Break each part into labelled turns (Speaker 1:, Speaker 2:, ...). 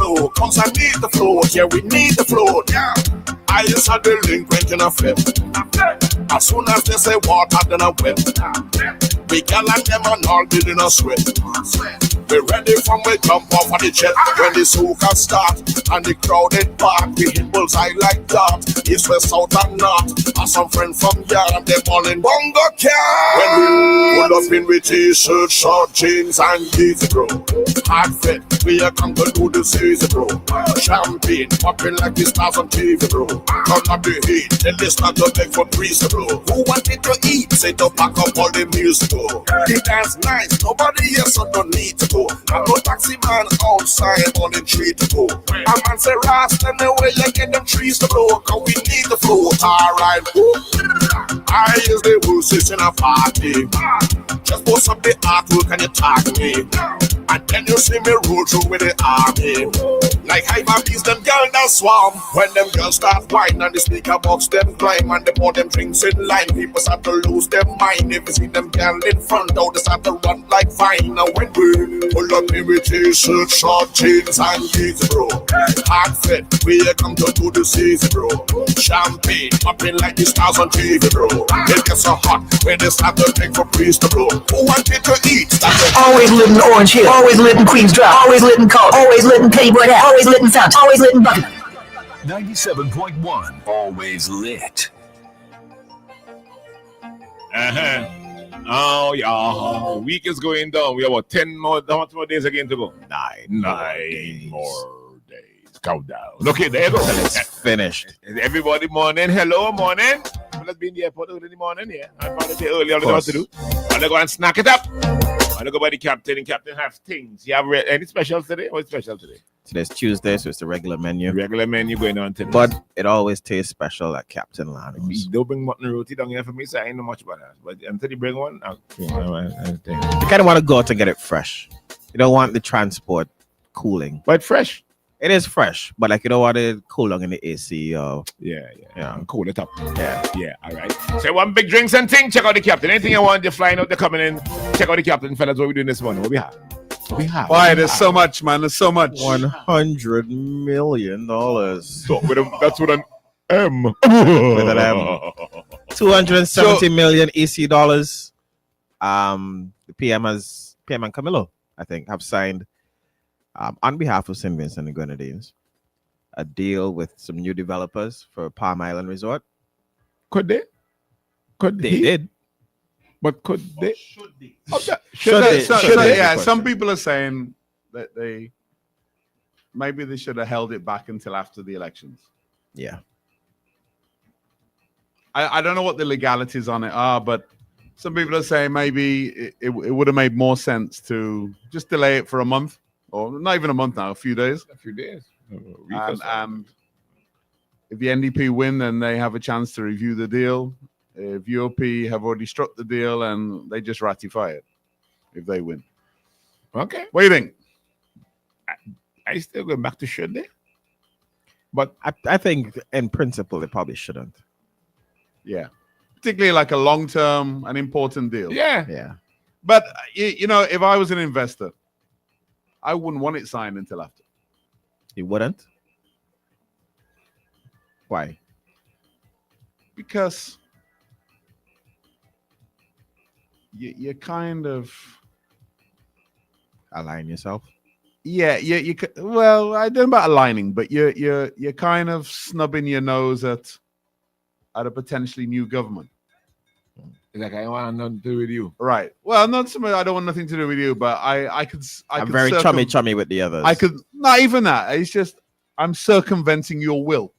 Speaker 1: flow. Cause I need the flow. Yeah, we need the flow. Yeah. I is a delinquent in a flip. As soon as they say water, then I whip. We gal and them and all building a sweat. We ready from we jump off of the jet. When the soca start and the crowded park, we hit bullseye like that. East, west, south and north. And some friend from yard and them all in bongo car. When we pull up in with t-shirt, short jeans and easy bro. Hard fit, we are come to do the season bro. Champagne, popping like the stars on TV bro. Turn up the heat, the list not to beg for breeze bro. Who wanted to eat? Say to pack up all the meals to go. The dance nice, nobody here so don't need to go. I'm no taxi man outside on the street to go. A man say Rasta, the way you get them trees to blow. Cause we need the flow, alright. I is the who sits in a party. Just post up the artwork and you tag me. And then you see me roll through with the army. Like hyper bees, them girls that swarm. When them girls start whining and the speaker box them climb. And they pour them drinks in line. People start to lose their mind. If you see them girls in front, oh, they start to run like vine. Now when we pull up in with t-shirt, short jeans and jeans, bro. Hard fit, we come to do the season, bro. Champagne, popping like the stars on TV, bro. It gets so hot when they start to take for priest, bro. Who wanted to eat?
Speaker 2: Always lit in Orange Hill, always lit in Queens Drive, always lit in Cold, always lit in Playboy Hat, always lit in Fountain, always lit in Bucket.
Speaker 3: 97.1, always lit.
Speaker 4: Oh yeah, week is going down. We have about 10 more. How much more days again to go? Nine more days. Countdown. Okay, there you go.
Speaker 5: It's finished.
Speaker 4: Everybody, morning. Hello, morning. Let's be in the airport early in the morning. Yeah, I'm probably there early. I don't know what to do. I'm gonna go and snack it up. I'm gonna go by the captain. And captain have things. You have any specials today? What's special today?
Speaker 5: Today's Tuesday, so it's the regular menu.
Speaker 4: Regular menu going on today.
Speaker 5: But it always tastes special at Captain Lano's.
Speaker 4: Don't bring mutton roti down here for me, so I ain't know much about that. But until you bring one,
Speaker 5: you kind of want to go out to get it fresh. You don't want the transport cooling.
Speaker 4: But fresh.
Speaker 5: It is fresh, but like you don't want it cool long in the AC.
Speaker 4: Yeah. Cool it up. Yeah. All right. So one big drinks and thing. Check out the captain. Anything you want, you're flying out, they're coming in. Check out the captain, fellas. What we doing this morning? What we have?
Speaker 6: Why? There's so much, man. There's so much.
Speaker 5: $100 million.
Speaker 4: So that's what an M.
Speaker 5: With an M. 270 million EC dollars. The PM and Camilo, I think, have signed on behalf of St. Vincent and Grenadines a deal with some new developers for Palm Island Resort.
Speaker 4: Could they?
Speaker 5: They did.
Speaker 4: But could they?
Speaker 6: Should they? Yeah, some people are saying that maybe they should have held it back until after the elections.
Speaker 5: Yeah.
Speaker 6: I don't know what the legalities on it are, but some people are saying maybe it would have made more sense to just delay it for a month, or not even a month now, a few days. And if the NDP win, then they have a chance to review the deal. If UOP have already struck the deal and they just ratify it if they win.
Speaker 4: Okay.
Speaker 6: What do you think?
Speaker 4: I still go back to should they? But
Speaker 5: I think in principle they probably shouldn't.
Speaker 6: Yeah. Particularly like a long-term, an important deal.
Speaker 4: Yeah.
Speaker 6: But, you know, if I was an investor, I wouldn't want it signed until after.
Speaker 5: You wouldn't? Why?
Speaker 6: Because you kind of
Speaker 5: align yourself.
Speaker 6: Yeah. Well, I don't know about aligning, but you're kind of snubbing your nose at a potentially new government.
Speaker 4: Like I want nothing to do with you,
Speaker 6: right? Well, not so much. I don't want nothing to do with you, but I'm
Speaker 5: very chummy with the others.
Speaker 6: I could not even that. It's just I'm circumventing your will.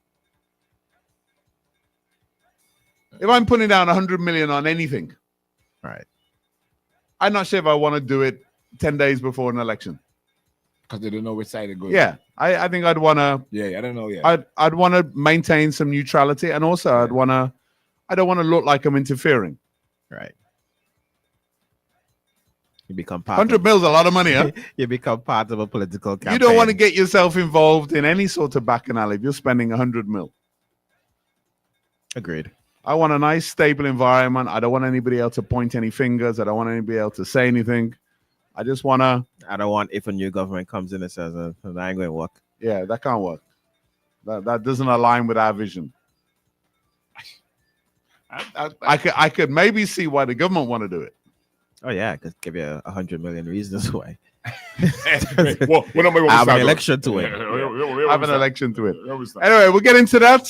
Speaker 6: If I'm putting down 100 million on anything,
Speaker 5: right?
Speaker 6: I'm not sure if I want to do it 10 days before an election.
Speaker 4: Because they don't know which side it goes.
Speaker 6: Yeah, I think I'd want to.
Speaker 4: Yeah, I don't know. Yeah,
Speaker 6: I'd want to maintain some neutrality, and also I don't want to look like I'm interfering.
Speaker 5: Right. You become part.
Speaker 6: 100 mil is a lot of money, huh?
Speaker 5: You become part of a political campaign.
Speaker 6: You don't want to get yourself involved in any sort of bacchanal if you're spending 100 mil.
Speaker 5: Agreed.
Speaker 6: I want a nice, stable environment. I don't want anybody else to point any fingers. I don't want anybody else to say anything. I just want to...
Speaker 5: I don't want if a new government comes in and says, I ain't going to work.
Speaker 6: Yeah, that can't work. That doesn't align with our vision. I could maybe see why the government want to do it.
Speaker 5: Oh yeah, I could give you 100 million reasons why.
Speaker 4: Well,
Speaker 5: I have an election to win.
Speaker 6: Have an election to win. Anyway, we'll get into that.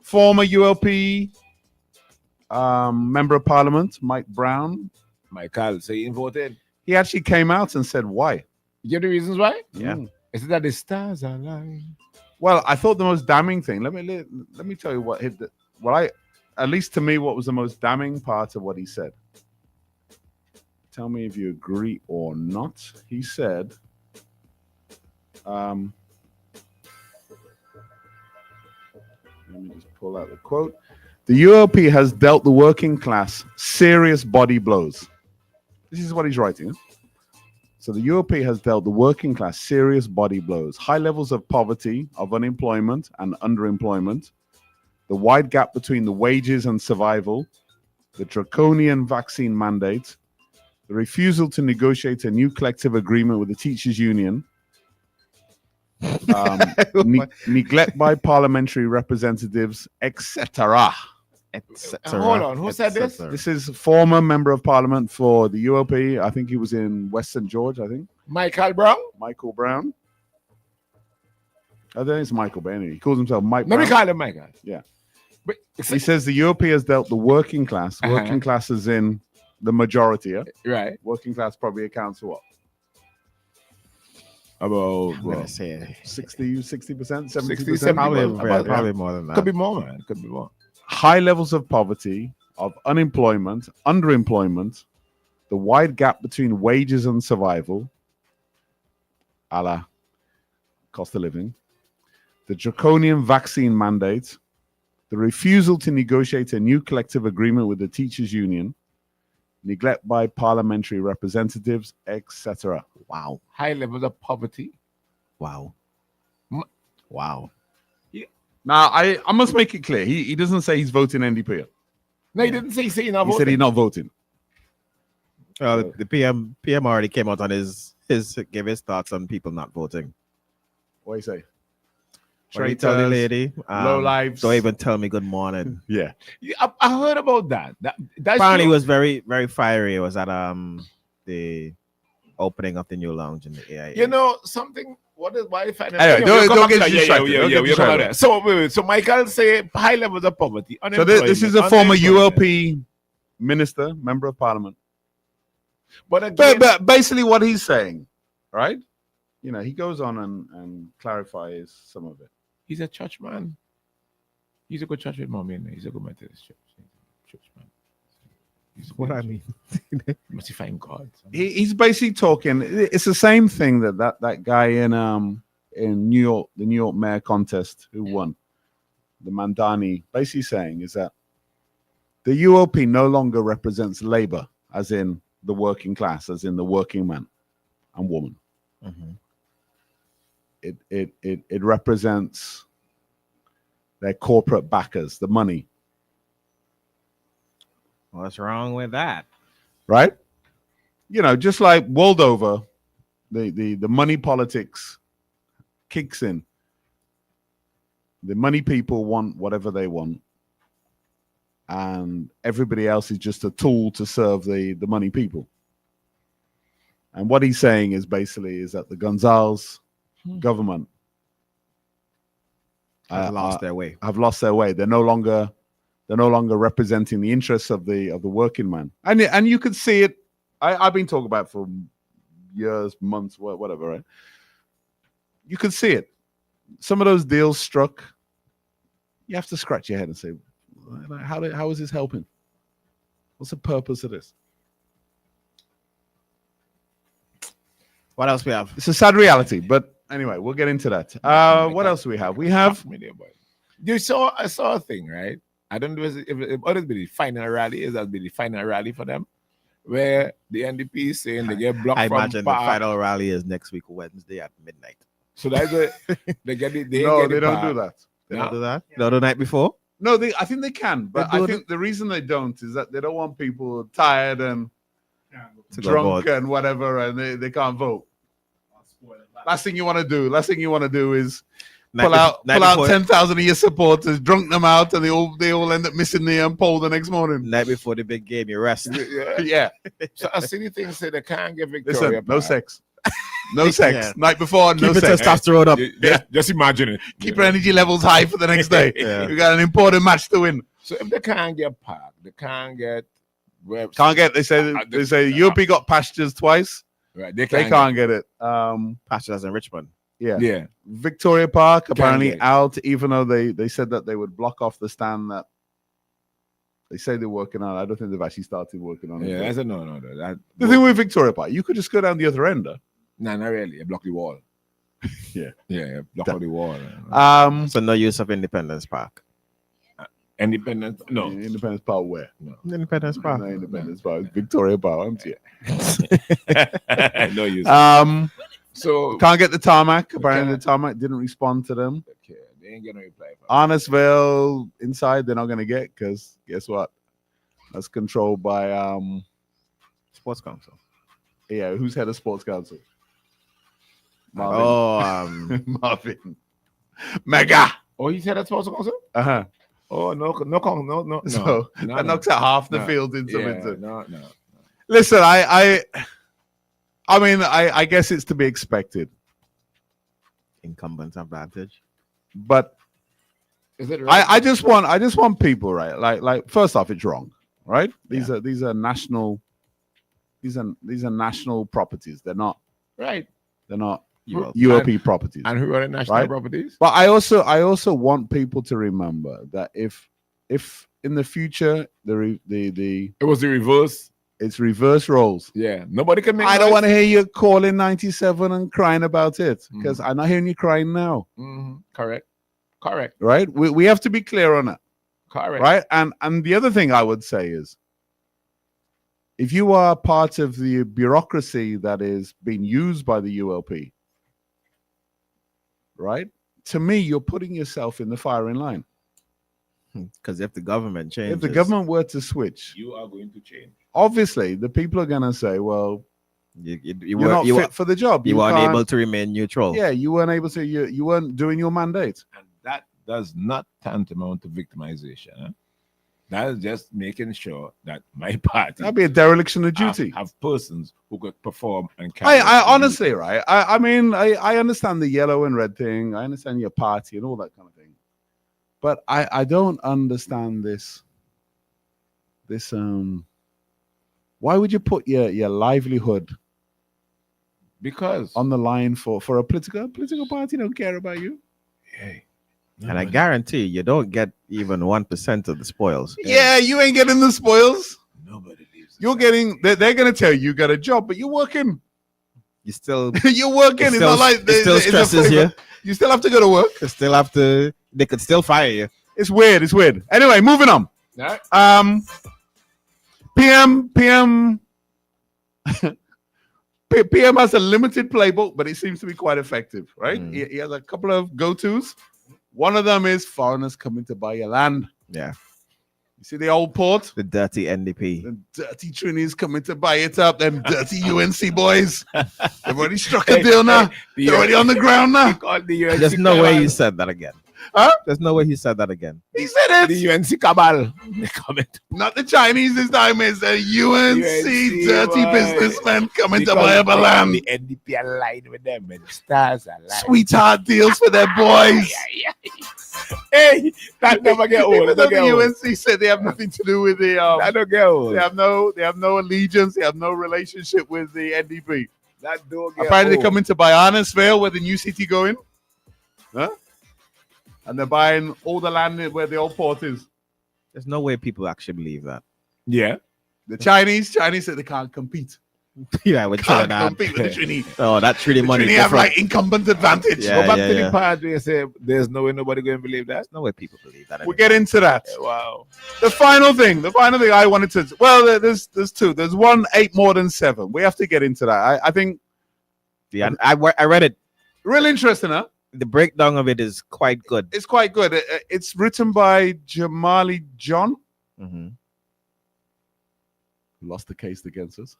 Speaker 6: Former ULP member of parliament, Mike Brown.
Speaker 4: Michael, so you voted.
Speaker 6: He actually came out and said why.
Speaker 4: You get the reasons why?
Speaker 5: Yeah.
Speaker 4: Is it that the stars are lying?
Speaker 6: Well, I thought the most damning thing. Let me tell you what at least to me, what was the most damning part of what he said. Tell me if you agree or not. He said, let me just pull out the quote. The ULP has dealt the working class serious body blows. This is what he's writing. So the ULP has dealt the working class serious body blows. High levels of poverty, of unemployment and underemployment, the wide gap between the wages and survival, the draconian vaccine mandate, the refusal to negotiate a new collective agreement with the teachers' union, neglect by parliamentary representatives, etc.
Speaker 4: Hold on, who said this?
Speaker 6: This is a former member of parliament for the ULP. I think he was in West St. George, I think.
Speaker 4: Michael Brown?
Speaker 6: Michael Brown. I don't think it's Michael, but anyway, he calls himself Mike
Speaker 4: Let
Speaker 6: Brown.
Speaker 4: me call him Michael.
Speaker 6: Yeah.
Speaker 4: But
Speaker 6: He says the ULP has dealt the working class. Working class is in the majority, yeah?
Speaker 4: right.
Speaker 6: Working class probably accounts for what?
Speaker 5: About, I'm gonna say
Speaker 6: 60%, 70%?
Speaker 4: 70%,
Speaker 5: probably more than that.
Speaker 4: Could be more, man. Could be more.
Speaker 6: High levels of poverty, of unemployment, underemployment, the wide gap between wages and survival, a la cost of living, the draconian vaccine mandate, the refusal to negotiate a new collective agreement with the teachers' union, neglect by parliamentary representatives, etc. Wow.
Speaker 4: High levels of poverty.
Speaker 5: Wow.
Speaker 4: M-
Speaker 5: Wow.
Speaker 6: Now, I must make it clear. He doesn't say he's voting NDP.
Speaker 4: No, he didn't say he's not
Speaker 6: He
Speaker 4: voting.
Speaker 6: said he's not voting.
Speaker 5: The PM already came out on his give his thoughts on people not voting.
Speaker 6: What do you say?
Speaker 5: What did he tell the lady?
Speaker 6: low lives.
Speaker 5: Don't even tell me good morning.
Speaker 6: Yeah.
Speaker 4: Yeah, I heard about that. That's
Speaker 5: Apparently,
Speaker 4: true.
Speaker 5: was very, very fiery. It was at the opening of the new lounge in the AIA.
Speaker 4: You know something? Why if I
Speaker 6: Anyway, don't get distracted. Don't get distracted.
Speaker 4: So wait. So Michael say high levels of poverty.
Speaker 6: So this is a former
Speaker 4: unemployment.
Speaker 6: ULP minister, member of parliament.
Speaker 4: But again,
Speaker 6: But basically what he's saying, right? You know, he goes on and clarifies some of it.
Speaker 4: he's a church man. He's a good church with mommy. He's a good Methodist church man.
Speaker 5: What I mean.
Speaker 4: Must he find God?
Speaker 6: He's basically talking. It's the same thing that guy in New York, the New York mayor contest, who won, the Mandani, basically saying is that the ULP no longer represents labor, as in the working class, as in the working man and woman.
Speaker 5: Mhm.
Speaker 6: It represents their corporate backers, the money,
Speaker 5: What's wrong with that?
Speaker 6: right? You know, just like world over, the money politics kicks in. The money people want whatever they want, and everybody else is just a tool to serve the money people. And what he's saying is basically is that the Gonzales government
Speaker 5: Have lost their way.
Speaker 6: have lost their way. They're no longer representing the interests of the working man. And you could see it. I've been talking about it for years, months, whatever, right? You could see it. Some of those deals struck. You have to scratch your head and say, how is this helping? What's the purpose of this?
Speaker 5: What else we have?
Speaker 6: It's a sad reality, but anyway, we'll get into that. What else do we have? We have
Speaker 4: I saw a thing, right? I don't know if it be the final rally. Is that be the final rally for them, where the NDP is saying they get blocked
Speaker 5: I
Speaker 4: from
Speaker 5: imagine the
Speaker 4: park.
Speaker 5: final rally is next week, Wednesday at midnight.
Speaker 4: So that's it. They get it.
Speaker 6: no, they don't do that.
Speaker 5: They
Speaker 4: No.
Speaker 5: don't do that? No, the night before?
Speaker 6: No, I think they can, but
Speaker 5: They do
Speaker 6: I think the reason they don't is that they don't want people tired and
Speaker 5: To go
Speaker 6: drunk
Speaker 5: vote.
Speaker 6: and whatever, and they can't vote. Last thing you want to do is
Speaker 5: Night
Speaker 6: pull out
Speaker 5: before-
Speaker 6: 10,000 of your supporters, drunk them out, and they all end up missing the pole the next morning.
Speaker 5: Night before the big game, you rest.
Speaker 6: Yeah.
Speaker 4: So I see the thing say they can't get Victoria.
Speaker 6: Listen, no
Speaker 4: Park.
Speaker 6: sex. No sex.
Speaker 5: Yeah.
Speaker 6: Night before, no
Speaker 5: Keep it
Speaker 6: sex.
Speaker 5: testosterone up.
Speaker 4: Just imagine it.
Speaker 6: Keep your energy levels high for the next day.
Speaker 5: Yeah.
Speaker 6: You got an important match to win.
Speaker 4: So if they can't get park, they can't get webs.
Speaker 6: Can't get. They say UP got pastures twice.
Speaker 4: Right,
Speaker 6: They can't get it.
Speaker 5: Pastures in Richmond.
Speaker 6: Yeah.
Speaker 4: Yeah.
Speaker 6: Victoria Park apparently
Speaker 4: get it.
Speaker 6: out, even though they said that they would block off the stand that they say they're working on. I don't think they've actually started working on it.
Speaker 4: Yeah,
Speaker 6: yet.
Speaker 4: that's a no. That,
Speaker 6: The thing with Victoria Park, you could just go down the other end.
Speaker 4: no, not really. You block the wall.
Speaker 6: Yeah.
Speaker 4: Yeah, block all the wall.
Speaker 5: So no use of Independence Park.
Speaker 4: Independence? No.
Speaker 6: Independence Park where?
Speaker 5: Independence Park.
Speaker 6: No, Independence Park. Victoria Park, empty.
Speaker 4: No use. So
Speaker 6: Can't get the tarmac. Apparently the tarmac didn't respond to them.
Speaker 4: okay, they ain't gonna reply.
Speaker 6: Honestbel inside they're not gonna get because guess what? That's controlled by
Speaker 5: Sports Council.
Speaker 6: yeah, who's head of sports council? Marvin.
Speaker 5: Oh,
Speaker 6: Marvin. Mega.
Speaker 4: Oh, he said that's supposed to go.
Speaker 6: Uh-huh.
Speaker 4: Oh no.
Speaker 6: So that knocks out half the
Speaker 4: No.
Speaker 6: field in
Speaker 4: Yeah,
Speaker 6: Somerton.
Speaker 4: no.
Speaker 6: Listen, I mean, I guess it's to be expected,
Speaker 5: incumbent advantage.
Speaker 6: but
Speaker 4: Is it right?
Speaker 6: I just want people, right? Like first off, it's wrong, right? These are national properties. They're not
Speaker 4: right.
Speaker 6: ULP properties.
Speaker 4: And who are the national
Speaker 6: Right?
Speaker 4: properties?
Speaker 6: But I also want people to remember that if in the future the
Speaker 4: It was the reverse.
Speaker 6: it's reverse roles.
Speaker 4: Yeah, nobody can make.
Speaker 6: I don't want to hear you calling 97 and crying about it because I'm not hearing you crying now.
Speaker 4: Correct.
Speaker 6: Right? We have to be clear on that.
Speaker 4: Correct.
Speaker 6: Right? And the other thing I would say is if you are part of the bureaucracy that is being used by the ULP, right? To me, you're putting yourself in the firing line.
Speaker 5: Because if the government changes,
Speaker 6: If the government were to switch,
Speaker 4: You are going to change.
Speaker 6: obviously the people are going to say, well,
Speaker 5: you
Speaker 6: you're not fit for the job.
Speaker 5: you weren't
Speaker 6: can't-
Speaker 5: able to remain neutral.
Speaker 6: Yeah, you weren't able to. You weren't doing your mandate.
Speaker 4: And that does not tantamount to victimization. Huh? That is just making sure that my party
Speaker 6: That'd be a dereliction of duty.
Speaker 4: have persons who could perform and carry
Speaker 6: I
Speaker 4: out
Speaker 6: honestly, right? I mean, I understand the yellow and red thing. I understand your party and all that kind of thing. But I don't understand this. Why would you put your livelihood
Speaker 4: because
Speaker 6: on the line for a political party? Don't care about you.
Speaker 4: hey,
Speaker 5: And I guarantee you don't get even 1% of the spoils.
Speaker 6: Yeah, you ain't getting the spoils.
Speaker 4: nobody leaves.
Speaker 6: You're getting. They're going to tell you got a job, but you're working.
Speaker 5: You still,
Speaker 6: You're working. It's not like
Speaker 5: it still
Speaker 6: it's a
Speaker 5: stresses
Speaker 6: favor.
Speaker 5: you.
Speaker 6: You still have to go to work.
Speaker 5: You still have to. They could still fire you.
Speaker 6: It's weird. It's weird. Anyway, moving on.
Speaker 4: Right?
Speaker 6: PM PM has a limited playbook, but it seems to be quite effective, right? He has a couple of go-tos. One of them is foreigners coming to buy your land.
Speaker 5: Yeah.
Speaker 6: You see the old port?
Speaker 5: The dirty NDP.
Speaker 6: The dirty Trinis coming to buy it up. Them dirty UNC boys. They've already struck a deal now. They're already on the ground now.
Speaker 5: There's no way he said that again.
Speaker 6: Huh?
Speaker 5: There's no way he said that again.
Speaker 6: He said it.
Speaker 4: The UNC cabal. They coming to
Speaker 6: Not the Chinese this time. It's the UNC dirty
Speaker 4: boy.
Speaker 6: businessmen coming to buy up a land.
Speaker 4: The NDP aligned with them and the stars aligned.
Speaker 6: Sweetheart deals for their boys.
Speaker 4: Hey, that never get old.
Speaker 6: Even
Speaker 4: That
Speaker 6: though
Speaker 4: don't get
Speaker 6: the
Speaker 4: old.
Speaker 6: UNC said they have nothing to do with the
Speaker 4: That don't get old.
Speaker 6: they have no allegiance, they have no relationship with the NDP.
Speaker 4: That don't get
Speaker 6: Apparently
Speaker 4: old.
Speaker 6: they're coming to buy Arnesville where the new city going. Huh? And they're buying all the land where the old port is.
Speaker 5: There's no way people actually believe that.
Speaker 4: Yeah.
Speaker 6: The Chinese said they can't compete.
Speaker 5: Yeah, with
Speaker 6: Can't
Speaker 5: Trinidad.
Speaker 6: compete with the Trini.
Speaker 5: Oh, that's really
Speaker 6: The
Speaker 5: money.
Speaker 6: Trini have
Speaker 5: different.
Speaker 6: like incumbent advantage.
Speaker 5: Yeah.
Speaker 4: Go back to the part where you say there's no way nobody going to believe that.
Speaker 5: There's no way people believe that.
Speaker 6: We'll get into that.
Speaker 4: Wow.
Speaker 6: The final thing I wanted to, well, there's two. There's one 8 more than 7. We have to get into that. I think
Speaker 5: Yeah, I read it.
Speaker 6: real interesting, huh?
Speaker 5: The breakdown of it is quite good.
Speaker 6: It's quite good. It's written by Jamali John,
Speaker 5: Mm-hmm.
Speaker 6: who lost the case against us.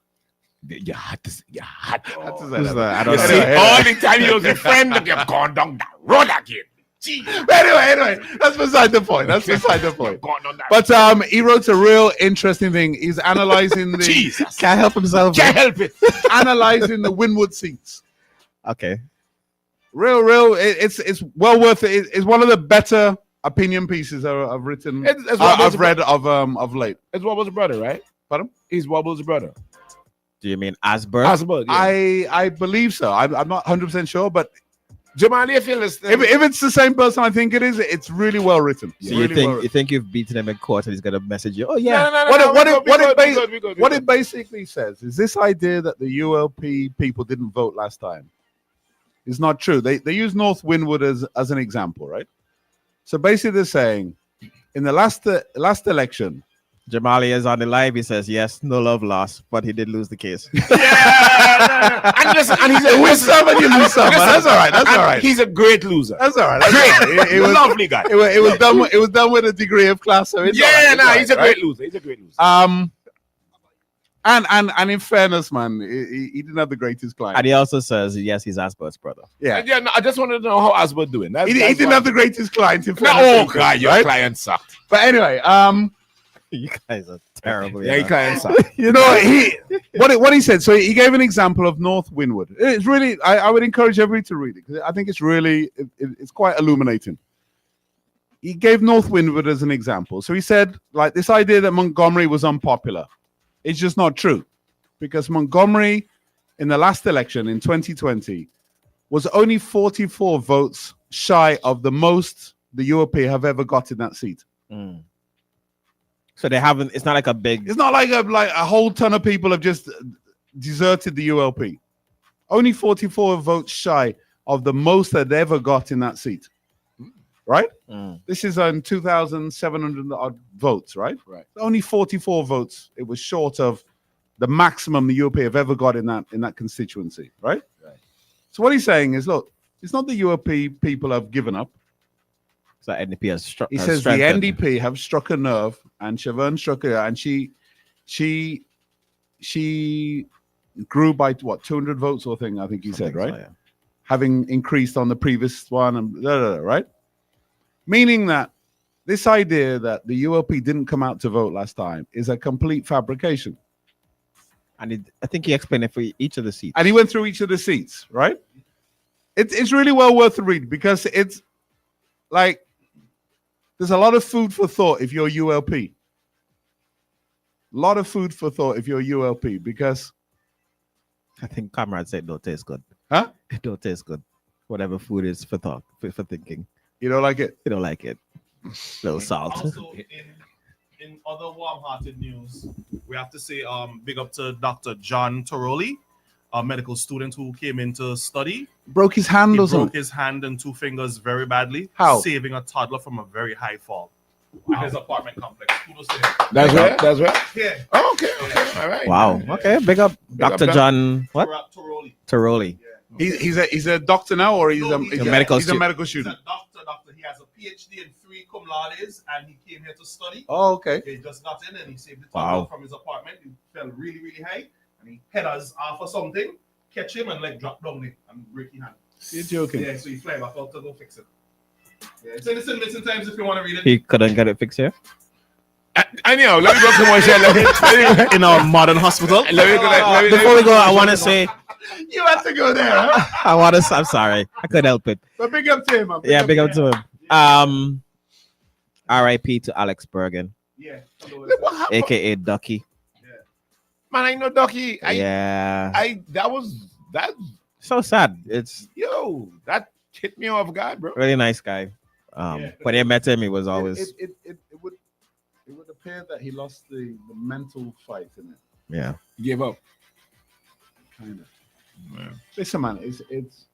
Speaker 4: You had to. You had to.
Speaker 6: Had to say
Speaker 5: Who's
Speaker 6: that.
Speaker 5: that? I don't
Speaker 4: You
Speaker 5: know.
Speaker 4: see,
Speaker 6: Anyway,
Speaker 4: all the time you was a friend that you've gone down that road again. Gee,
Speaker 6: Anyway, that's beside the point. That's beside the point.
Speaker 4: gone on that.
Speaker 6: But he wrote a real interesting thing. He's analyzing the
Speaker 4: Jesus,
Speaker 5: Can't help himself.
Speaker 4: can't help it.
Speaker 6: analyzing the Winwood seats.
Speaker 5: Okay.
Speaker 6: Real. It's well worth it. It's one of the better opinion pieces I've written. I've read of late.
Speaker 4: It's Wobble's brother, right?
Speaker 6: Pardon?
Speaker 4: He's Wobble's brother.
Speaker 5: Do you mean Asbert?
Speaker 4: Possible. Yeah.
Speaker 6: I believe so. I'm not 100% sure, but
Speaker 4: Jamal, you feel this?
Speaker 6: if it's the same person I think it is, it's really well written.
Speaker 5: So
Speaker 6: Really
Speaker 5: you think you've beaten him in court and he's gonna message you? Oh yeah.
Speaker 6: What it basically says is this idea that the ULP people didn't vote last time is not true. They use North Windward as an example, right? So basically they're saying in the last election,
Speaker 5: Jamali is on the live. He says yes, no love lost, but he did lose the case.
Speaker 4: Yeah. And listen, and he's a
Speaker 6: win some and you lose some. That's all right. That's all right.
Speaker 4: He's a great loser.
Speaker 6: That's all right. That's all right. It was
Speaker 4: Lovely guy.
Speaker 6: It was done with a degree of class. So it's all right. It's all
Speaker 4: he's a
Speaker 6: right,
Speaker 4: great loser. He's a great loser.
Speaker 6: And in fairness, man, he didn't have the greatest client.
Speaker 5: And he also says yes, he's Asbert's brother.
Speaker 6: Yeah.
Speaker 4: No, I just wanted to know how Asbert doing.
Speaker 6: He didn't have the greatest client. In
Speaker 4: No,
Speaker 6: fairness,
Speaker 4: oh God, your
Speaker 6: right?
Speaker 4: client sucked.
Speaker 6: But anyway,
Speaker 5: You guys are terrible.
Speaker 4: Yeah, your client sucked.
Speaker 6: you know what he said. So he gave an example of North Windward. It's really I would encourage everybody to read it because I think it's really it's quite illuminating. He gave North Windward as an example. So he said like this idea that Montgomery was unpopular. It's just not true because Montgomery in the last election in 2020 was only 44 votes shy of the most the UOP have ever got in that seat.
Speaker 5: Mm. So they haven't. It's not like a big.
Speaker 6: It's not like a whole ton of people have just deserted the ULP. Only 44 votes shy of the most they'd ever got in that seat. Right?
Speaker 5: Mm.
Speaker 6: This is on 2,700 odd votes, right?
Speaker 4: Right.
Speaker 6: Only 44 votes. It was short of the maximum the ULP have ever got in that constituency, right?
Speaker 4: Right.
Speaker 6: So what he's saying is, look, it's not the ULP people have given up.
Speaker 5: So NDP has struck.
Speaker 6: He says the NDP have struck a nerve, and Siobhan struck her, and she grew by what 200 votes or thing. I think he said, right?
Speaker 5: So, yeah.
Speaker 6: Having increased on the previous one, and right? Meaning that this idea that the ULP didn't come out to vote last time is a complete fabrication.
Speaker 5: And I think he explained it for each of the seats.
Speaker 6: And he went through each of the seats, right? It's really well worth the read because it's like there's a lot of food for thought if you're ULP. A lot of food for thought if you're ULP because
Speaker 5: I think Comrade said it don't taste good.
Speaker 6: Huh?
Speaker 5: It don't taste good. Whatever food is for thought, for thinking.
Speaker 6: you don't like it.
Speaker 5: You don't like it. Little salt.
Speaker 7: Also, in other warm-hearted news, we have to say big up to Dr. John Toroli, a medical student who came in to study.
Speaker 6: Broke his hand
Speaker 7: He
Speaker 6: or
Speaker 7: broke
Speaker 6: something.
Speaker 7: his hand and 2 fingers very badly,
Speaker 6: How?
Speaker 7: saving a toddler from a very high fall at his apartment complex. Kudos to him.
Speaker 4: That's right. That's right.
Speaker 7: Yeah.
Speaker 4: Oh, okay. All right.
Speaker 5: Wow. Okay. Big up
Speaker 4: up,
Speaker 5: Dr.
Speaker 4: Doc.
Speaker 5: John. What?
Speaker 7: Toroli.
Speaker 5: Taroli.
Speaker 6: He's a doctor now, or he's
Speaker 7: No,
Speaker 6: a
Speaker 7: he's
Speaker 6: he's
Speaker 7: a
Speaker 5: medical
Speaker 6: he's a
Speaker 5: student.
Speaker 6: medical
Speaker 7: He's a
Speaker 6: student.
Speaker 7: doctor. He has a PhD and 3 cum laudes, and he came here to study.
Speaker 6: Oh, okay.
Speaker 7: He just got in and he saved the
Speaker 5: Wow.
Speaker 7: toddler from his apartment. He fell really, really high, and he head us off or something, catch him and drop down there and break his hand.
Speaker 6: You're joking.
Speaker 7: Yeah, so he fly back out to go fix it. Yeah, it's in the St. Times if you want to read it.
Speaker 5: He couldn't get it fixed here.
Speaker 4: I know. Let me go commercial.
Speaker 7: In our modern hospital.
Speaker 5: Before we go, I want to say,
Speaker 6: You have to go there, huh?
Speaker 5: I'm sorry. I couldn't help it.
Speaker 6: But big up to him, man.
Speaker 5: Yeah, big up to him. R.I.P. to Alex Bergen,
Speaker 7: Yeah.
Speaker 4: What happened?
Speaker 5: aka Ducky.
Speaker 4: Man, I know Ducky.
Speaker 5: Yeah.
Speaker 4: That
Speaker 5: So sad. It's
Speaker 4: that hit me off guard, bro.
Speaker 5: really nice guy. When I met him, he was always
Speaker 6: It would appear that he lost the mental fight in it.
Speaker 5: yeah.
Speaker 4: Give up.
Speaker 6: Kind of.
Speaker 4: Man.
Speaker 6: Listen, man, it's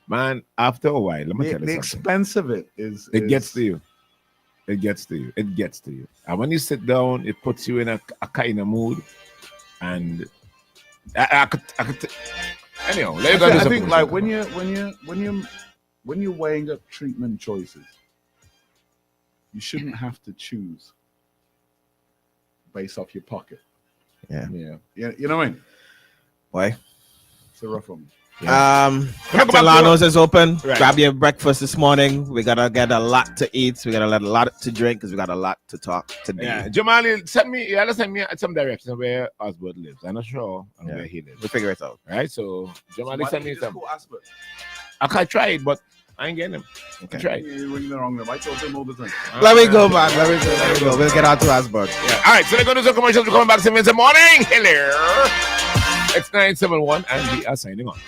Speaker 4: Man, after a while, let me tell
Speaker 6: the
Speaker 4: you something.
Speaker 6: expense of it is
Speaker 4: It gets to you. It gets to you. It gets to you. And when you sit down, it puts you in a kind of mood. And I could anyhow, let you
Speaker 6: I
Speaker 4: go do
Speaker 6: think
Speaker 4: something.
Speaker 6: like when you're weighing up treatment choices, you shouldn't have to choose based off your pocket.
Speaker 5: Yeah.
Speaker 4: Yeah.
Speaker 6: You know what I mean?
Speaker 5: Why?
Speaker 6: It's a rough one.
Speaker 5: Captain Lano's is open.
Speaker 4: Right.
Speaker 5: Grab your breakfast this morning. We gotta get a lot to eat. We gotta let a lot to drink because we got a lot to talk today.
Speaker 4: Yeah, Jamali, send me some direction where Osbert lives. I'm not sure where he lives.
Speaker 5: We'll figure it out.
Speaker 4: Right? So Jamali, send me some.
Speaker 6: Asper?
Speaker 4: I can try it, but I ain't getting him.
Speaker 5: Okay.
Speaker 4: Try.
Speaker 6: You're ringing the wrong number. I told him all the time.
Speaker 5: Let me go, man. Let me go. We'll get out to Asbert.
Speaker 4: Yeah. All right, so they're going to do some commercials. We're coming back 7 in the morning. Hello. It's 971, and we are signing on.